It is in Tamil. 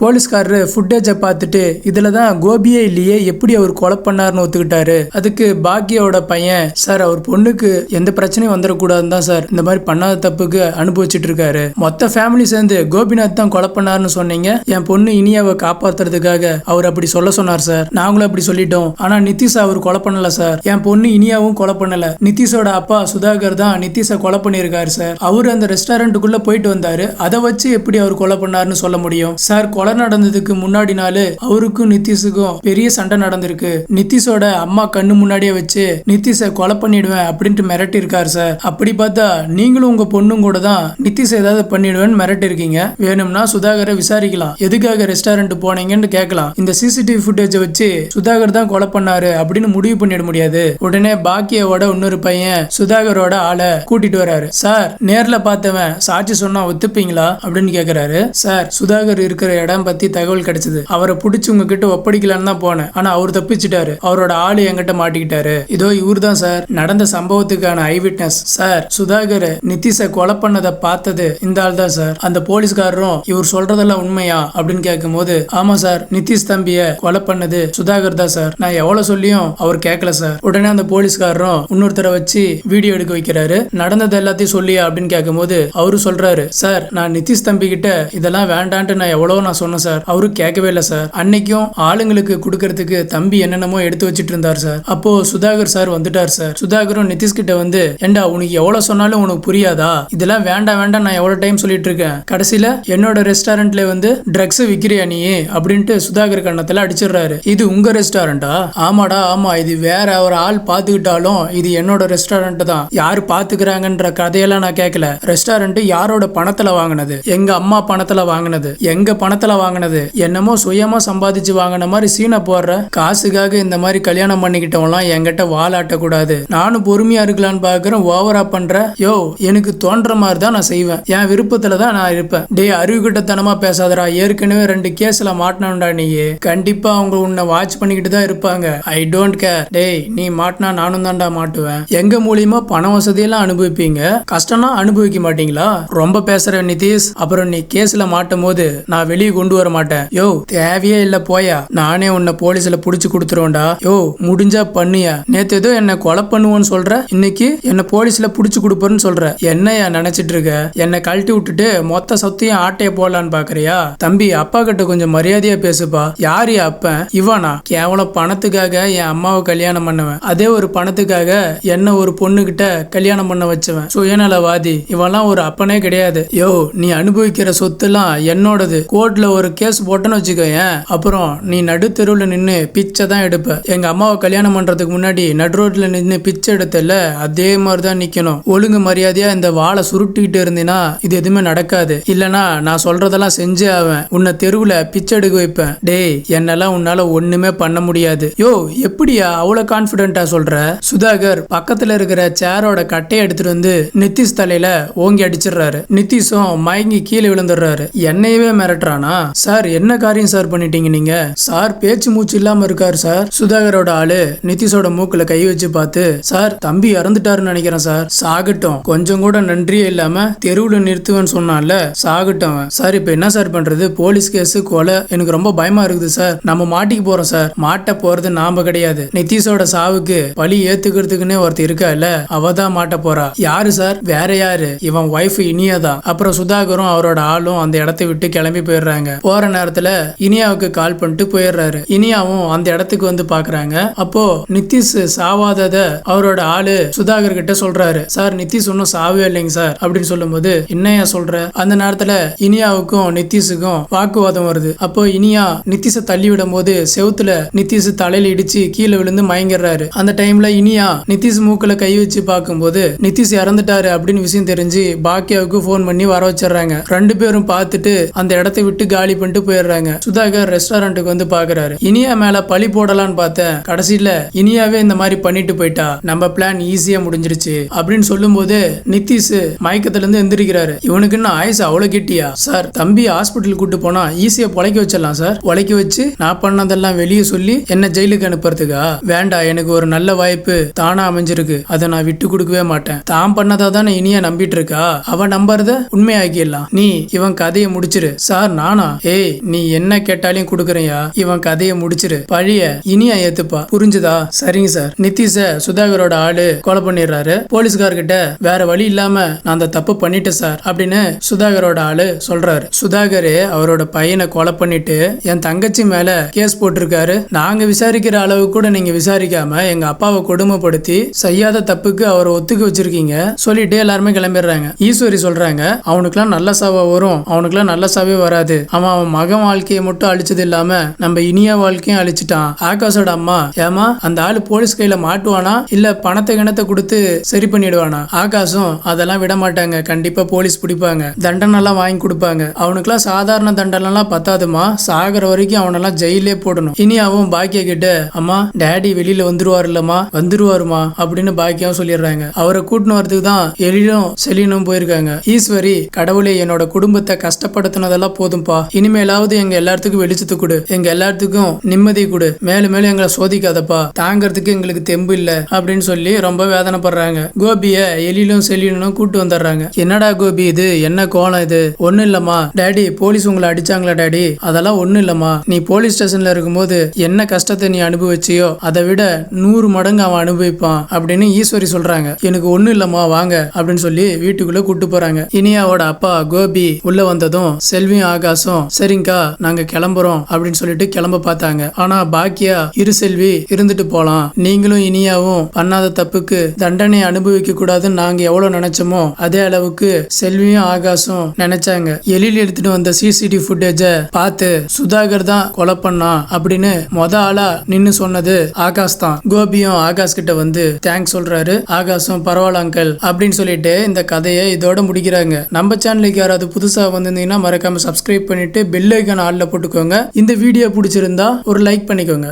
போலீஸ்காரரு ஃபுட்டேஜை பார்த்துட்டு இதுல தான் கோபியே இல்லையே, எப்படி அவர் கொலை பண்ணாருன்னு ஒத்துக்கிட்டாரு. அதுக்கு பாக்கியோட பையன், சார் அவர் பொண்ணுக்கு எந்த பிரச்சனையும் வந்துடக்கூடாதுன்னு தான் சார் இந்த மாதிரி பண்ணாத தப்புக்கு அனுபவிச்சுட்டு இருக்காரு. மொத்த ஃபேமிலி சேர்ந்து கோபிநாத் தான் கொலை பண்ணாருன்னு சொன்னீங்க, என் பொண்ணு இனியாவை காப்பாத்துறதுக்காக அவர் அப்படி சொல்ல சொன்னார் சார். நாங்களும் அப்படி சொல்லிட்டோம். ஆனா நிதிஷ் அவர் கொலை பண்ணல சார். என் பொண்ணு இனியாவும் கொலை பண்ணல. நிதிஷோட அப்பா சுதாகர் தான் நிதிஷை கொலை பண்ணியிருக்காரு சார். அவரு அந்த ரெஸ்டாரண்ட்டுக்குள்ள போயிட்டு வந்தாரு. அதை வச்சு எப்படி அவர் கொலை பண்ணாருன்னு சொல்ல முடியும் சார். கொலை நடந்ததுக்கு முன்னாடி நாள் அவருக்கும் நிதிஷுக்கும் பெரிய சண்டை நடந்திருக்கு. நிதிஷோட அம்மா கண்ணு முன்னாடியே வச்சு நிதிஷை கொலை பண்ணிடுவேன் அப்படின்ட்டு மிரட்டி இருக்காரு சார். அப்படி பார்த்தா நீங்களும் உங்க பொண்ணும் கூட தான் நிதிஷ் ஏதாவது பண்ணிடுவேன்னு மிரட்டி இருக்கீங்க. வேணும்னா சுதாகரை விசாரிக்கலாம், எதுக்காக ரெஸ்டாரண்ட் போனீங்கன்னு கேட்கலாம். இந்த சிசிடிவி ஃபுட்டேஜ் வச்சு சுதாகர் தான் கொலை பண்ணாரு அப்படின்னு முடிவு பண்ணிட முடியாது. உடனே பாக்கியோட இன்னொரு பையன் சுதாகரோட ஆளை கூட்டிட்டு வராரு. சார் நேர்ல பார்த்தவன் சாட்சி சொன்னா ஒத்துப்பீங்களா அப்படின்னு கேக்குறாரு. சார் சுதாகர் இருக்கிற இடம் பத்தி தகவல் கிடைச்சது. அவரை பிடிச்சி உங்ககிட்ட ஒப்படைக்கலான்னு தான் போனேன். ஆனா அவர் தப்பிச்சிட்டாரு. அவரோட ஆளு என்கிட்ட மாட்டிக்கிட்டாரு. இதோ இவர் தான் சார் நடந்த சம்பவத்துக்கான ஐ விட்னஸ். சார் சுதாகர் நிதிஷை கொலை பண்ணதை பார்த்தது இந்த ஆள் தான் சார். அந்த போலீஸ்காரரும் இவர் சொல்றதெல்லாம் உண்மையா அப்படின்னு கேட்கும் போது, ஆமா சார் நிதிஷ் தம்பிய கொலை பண்ணது சுதாகர் தான் சார். நான் எவ்வளவு சொல்லியும் அவர் கேட்கல சார். உடனே அந்த போலீஸ்காரரும் இன்னொருத்தரை வச்சு வீடியோ எடுக்க வைக்கிறாரு. நடந்தது எல்லாத்தையும் சொல்லியா அப்படின்னு கேட்கும் போது அவரு சொல்றாரு, சார் நான் நிதிஷ் தம்பி கிட்ட இதெல்லாம் வேண்டான்ட்டு நான் சொன்னேன் சார். அவரு கேட்கவே இல்லை சார். அன்னைக்கும் ஆளுங்களுக்கு கொடுக்கறதுக்கு தம்பி என்னென்னமோ எடுத்து வச்சிட்டு இருந்தார் சார். அப்போ சுதாகர் சார் வந்துட்டார் சார். சுதாகரும் நிதிஷ் கிட்ட வந்து, ஏண்டா உனக்கு எவ்வளவு சொன்னாலும் உனக்கு புரியாதா, இதெல்லாம் வேண்டாம் நான் எவ்வளவு டைம் சொல்லிட்டு இருக்கேன், கடைசியில என்னோட ரெஸ்டாரண்ட்ல வந்து ட்ரக்ஸ் விக்கிறியா நீ அப்படின்ட்டு சுதாகர் கண்ணத்துல அடிச்சிடுறாரு. இது உங்க ரெஸ்டாரண்டா? ஆமாடா ஆமா, இது வேற ஒரு ஆள் பாத்துக்கிட்டாலும் இது என்னோட ரெஸ்டாரண்ட் தான். யாரு பாத்துக்கிறாங்கன்ற கதையெல்லாம் நான் கேட்கல. ரெஸ்டாரண்ட் யாரோட பணத்துல வாங்கினது? எங்க அம்மா பணத்துல வாங்கினது. எங்க பணத்துல வாங்கினது? என்னமோ சுயமா சம்பாதிச்சு வாங்கின மாதிரி சீனை போடுற. காசுக்காக இந்த மாதிரி கல்யாணம் பண்ணிக்கிட்டவங்களாம் என்கிட்ட வாலாட்ட கூடாது. நானும் பொறுமையா இருக்கலான்னு பாக்குறேன், ஓவரா பண்ற. யோ எனக்கு தோன்ற மாதிரி தான் நான் செய்வேன், என் விருப்பத்துல தான் நான் இருப்பேன். டே அறிவுகிட்டத்தனமா பேசாதரா. ஏற்கனவே 2 கேஸ்ல மாட்டினா நீ. கண்டிப்பா அவங்க உன்னை வாட்ச் பண்ணிக்கிட்டு தான் இருப்பாங்க. I don't care. டேய் நீ மாட்டினா நானும் தான்டா மாட்டுவேன். எங்க மூலியமா பண வசதியெல்லாம் அனுபவிப்பீங்க, கஷ்டம்னா அனுபவிக்க மாட்டீங்களா? ரொம்ப பேசுற நிதிஷ். அப்புறம் நீ கேஸ்ல மாட்டும் போது நான் வெளியே கொண்டு வர மாட்டேன். யோ தேவையே இல்ல போயா, நானே உன்னை போலீஸ்ல புடிச்சு கொடுத்துருவேன்டா. யோ முடிஞ்சா பண்ணியா. நேத்து ஏதோ என்ன கொலை பண்ணுவோன்னு சொல்ற, இன்னைக்கு என்ன போலீஸ்ல புடிச்சு கொடுப்பேன்னு சொல்ற. என்னையா நினைச்சிட்டு இருக்க? என்னை கழட்டி விட்டுட்டு மொத்த சொத்தையும் ஆட்டைய போடலான்னு பாக்குறியா? தம்பி அப்பா கிட்ட கொஞ்சம் மரியாதையா பேசுப்பா. யாரு அப்பன்? இவனா? கேவலம் பணத்துக்காக என் அம்மாவை கல்யாணம் பண்ணுவேன், அதே ஒரு பணத்துக்காக என்ன ஒரு பொண்ணு கிட்ட கல்யாணம் பண்ண வச்சுவேன். சுயநலவாதி. இவெல்லாம் ஒரு அப்பனே கிடையாது. யோ நீ அனுபவிக்கிற சொத்து எல்லாம் என்னோடது. கோர்ட்ல ஒரு கேஸ் போட்டேன்னு வச்சுக்கோயேன், அப்புறம் நீ நடு தெருவுல நின்னு பிச்சை தான் எடுப்ப. எங்க அம்மாவை கல்யாணம் பண்றதுக்கு முன்னாடி நடு ரோட்ல நின்னு பிச்சை எடுத்தல, அதே மாதிரிதான் நிக்கணும். ஒழுங்கு மரியாதையா இந்த வாழை சுருட்டிக்கிட்டு இருந்தீனா இது எதுவுமே நடக்காது. இல்லனா நான் சொல்றதெல்லாம் செஞ்சே ஆவேன். உன்னை தெருவுல பிச்சை எடுக்க வைப்பேன். டேய் என்னெல்லாம் உன்னால ஒண்ணுமே பண்ண முடியாது. யோ எப்படியா அவ்வளவு கான்பிடென்டா சொல்ற? சுதாகர் பக்கத்துல இருக்கிற சேரோட கட்டையை எடுத்துட்டு வந்து நிதிஷ் தலையில ஓங்கி அடிச்சிடுறாரு. நிதிஷும் மயங்கி கீழே விழுந்துடுறாரு. என்னையவே மிரட்டுறானா? சார் என்ன காரியம் சார் பண்ணிட்டீங்க நீங்க? சார் பேச்சு மூச்சு இல்லாம இருக்காரு சார். சுதாகரோட ஆளு நிதிஷோட மூக்குல கை வச்சு பார்த்து, சார் தம்பி இறந்துட்டாருன்னு நினைக்கிறேன் சார். சாகட்டும், கொஞ்சம் கூட நன்றியே இல்லாம தெருவுல நிறுத்துவேன்னு சொன்னான்ல, சாகட்டும். சார் இப்ப என்ன சார் பண்றது? போலீஸ் கேஸ் கொலை, எனக்கு ரொம்ப பயமா இருக்குது சார். நம்ம மாட்டிக்கு போறோம் சார். மாட்ட போறது நாம கிடையாது. நிதிஷோட சாவுக்கு பழி ஏத்துக்கிறதுக்குன்னே ஒருத்தர் இருக்கா இல்ல, அவதான் மாட்ட போறா. யாரு சார்? வேற யாரு? இவன் ஒய்ஃப் இனியாதான். அப்புறம் சுதாகரும் அவரோட ஆளும் அந்த இடத்தை விட்டு கிளம்பி போயிடுறாங்க. போற நேரத்துல இனியாவுக்கு கால் பண்ணிட்டு போயிடுறாரு. இனியாவும் அந்த இடத்துக்கு வந்து பாக்குறாங்க. அப்போ நிதிஷ் சாவாதத அவரோட ஆளு சுதாகர் கிட்ட சொல்றாரு. சார் நிதிஷ் ஒன்னும் சாவே இல்லைங்க சார் அப்படின்னு சொல்லும் போது, என்னையா சொல்ற? அந்த நேரத்துல இனியாவுக்கும் நிதிஷுக்கும் வாக்குவாதம் வருது. அப்போ இனியா நிதிஷை தள்ளி விடும் போது செவுத்துல நிதிஷ் தலையில இடிச்சு கீழே விழுந்து மயங்கிடுறாரு. அந்த டைம்ல இனியா நிதிஷ் மூக்குல கை வச்சு பார்க்கும்போது நிதிஷ் இறந்துட்டாரு அப்படின்னு விஷயம் தெரிஞ்சு பாக்கியாவுக்கு போன் பண்ணி வர வச்சிடறாங்க. 2 பேரும் பார்த்துட்டு அந்த இடத்தை விட்டு காலி பண்ணிட்டு போயிடுறாங்க. சுதாகர் ரெஸ்டாரண்ட்டுக்கு வந்து பாக்குறாரு. இனியா மேல பழி போடலான்னு பார்த்தேன், கடைசியில இனியாவே இந்த மாதிரி பண்ணிட்டு போயிட்டா, நம்ம பிளான் ஈஸியா முடிஞ்சிருச்சு அப்படின்னு சொல்லும் போது நிதிஷ் மயக்கத்துல இருந்து எந்திரிக்கிறாரு. இவனுக்கு இன்னும் ஆயுசு அவ்வளவு கெட்டியா? சார் தம்பி ஹாஸ்பிட்டல் கூட்டு போனா ஈஸியா பொழைக்க வச்சிடலாம் சார். பொழைக்க வச்சு நான் பண்ணதெல்லாம் வெளியே சொல்லி என்ன ஜெயிலுக்கு அனுப்புறதுக்கா? வேண்டாம், எனக்கு ஒரு நல்ல வாய்ப்பு தானா அமைஞ்சிருக்கு, அதை நான் விட்டு கொடுக்கவே மாட்டேன். தான் பண்ணதா தானே இனியா நம்பிட்டு இருக்கா, அவன் நம்புறத உண்மையாக்கிடலாம். நீ இவன் கதையை முடிச்சிரு. சார் நானா? ஏய் நீ என்ன கேட்டாலையும் கொடுக்குறியா, இவன் கதையை முடிச்சிரு, பழிய இனியா ஏத்துப்பா, புரிஞ்சுதா? சரிங்க சார். நிதிஷ சுதாகரோட ஆளு கொலை பண்ணிடுறாரு. போலீஸ்கார்கிட்ட வேற வழி இல்லாம நான் அந்த தப்பு பண்ணிட்டேன் சார் அப்படின்னு சுதாகரோட ஆளு சொல்றாரு. சுதாகர் அவரோட பையனை கொலை பண்ணிட்டு என் தங்கச்சி மேல கேஸ் போட்டிருக்காரு. நாங்க விசாரிக்கிற அளவு கூட நீங்க விசாரிக்காம எங்க அப்பாவை கொடுமைப்படுத்தி செய்யாத தப்புக்கு அவரை ஒத்துக்க வச்சிருக்கீங்க சொல்லிட்டு எல்லாருமே கிளம்பிடுறாங்க. ஈஸ்வரி சொல்றாங்க, அவனுக்குலாம் நல்ல சாவா வரும், அவனுக்குலாம் நல்ல சாவே வராது. அவன் மகன் வாழ்க்கையை மட்டும் அழிச்சது இல்லாம நம்ம இனியா வாழ்க்கையும் அழிச்சிட்டான். ஆகாஷோட அம்மா, ஏமா அந்த ஆளு போலீஸ் கையில மாட்டுவானா இல்ல பணத்தை கிணத்தை கொடுத்து சரி பண்ணிடுவானா? ஆகாஷும் அதெல்லாம் விட மாட்டாங்க, கண்டிப்பா போலீஸ் பிடிப்பாங்க, தண்டனை எல்லாம் வாங்கி கொடுப்பாங்க. அவனுக்குலாம் சாதாரண தண்டனை எல்லாம் பத்தாதுமா, சாகர வரைக்கும் அவனெல்லாம் ஜெயிலே போடணும். இனியாவும் பாக்கியா கிட்ட, அம்மா டேடி வெளியில வந்துருவாரு இல்லம்மா, வந்துருவாருமா அப்படின்னு பாக்கியாவும் சொல்லிடுறாங்க. அவரை கூட்டின்னு வரதுக்கு தான் எழிலும் செலினும் போயிருக்காங்க. ஈஸ்வரி, கடவுளே என்னோட குடும்பத்தை கஷ்டப்படுத்தினதெல்லாம் போதும்பா, இனிமேலாவது எங்க எல்லாத்துக்கும் வெளிச்சத்து கொடு, எங்க எல்லாத்துக்கும் நிம்மதி கொடு, மேலும் மேலும் எங்களை சோதிக்காதப்பா, தாங்கிறதுக்கு எங்களுக்கு தெம்பு இல்ல அப்படின்னு சொல்லி ரொம்ப வேதனைப்படுறாங்க. கோபிய எழிலும் செலினும் கூட்டு வந்துடுறாங்க. என்னடா கோபி இது, என்ன கோலம் இது? ஒண்ணு இல்லம்மா டேடி, போலீஸ் உங்களை அடிச்சாங்களா டேடி? அதெல்லாம் ஒண்ணு இல்லம்மா, நீ போலீஸ் ஸ்டேஷன்ல இருக்கும்போது என்ன கஷ்டத்தை நீ அனுபவிச்சியோ அதை விட 100 மடங்கு அவன் அனுபவிப்பான் அப்படின்னு ஈஸ்வரி சொல்றாங்க. எனக்கு ஒண்ணு இல்லம்மா வாங்க அப்படின்னு சொல்லி வீட்டுக்குள்ள கூட்டு போறாங்க. இனியாவோட அப்பா கோபி உள்ள வந்ததும் செல்வியும் ஆகாஷும் சரிங்கா நாங்க கிளம்புறோம் அப்படின்னு சொல்லிட்டு கிளம்ப பார்த்தாங்க. ஆனா பாக்கியா, இரு செல்வி இருந்துட்டு போலாம், நீங்களும் இனியாவும் பண்ணாத தப்புக்கு தண்டனை அனுபவிக்க கூடாதுன்னு நாங்க எவ்வளவு நினைச்சோமோ அதே அளவுக்கு செல்வியும் ஆகாஷும் நினைச்சாங்க. எழில் எடுத்துட்டு வந்த சிசிடிவி ஃபுட்டேஜ பார்த்து சுதாகர் தான் கொலை பண்ணா அப்படின்னு ஆளா நின்னு சொன்னது ஆகாஷ் தான். கோபியும் ஆகாஷ் கிட்ட வந்து தேங்க்ஸ் சொல்றாரு. ஆகாஷும் பரவாயில்ல அங்கிள் அப்படின்னு சொல்லிட்டு இந்த கதையை இதோட முடிக்கிறாங்க. நம்ம சேனலுக்கு யாராவது புதுசா வந்திருந்தீங்கன்னா மறக்காம சப்ஸ்கிரைப் பண்ணிட்டு பெல் ஐக்கான் ஆல்ல போட்டுக்கோங்க. இந்த வீடியோ பிடிச்சிருந்தா ஒரு லைக் பண்ணிக்கோங்க.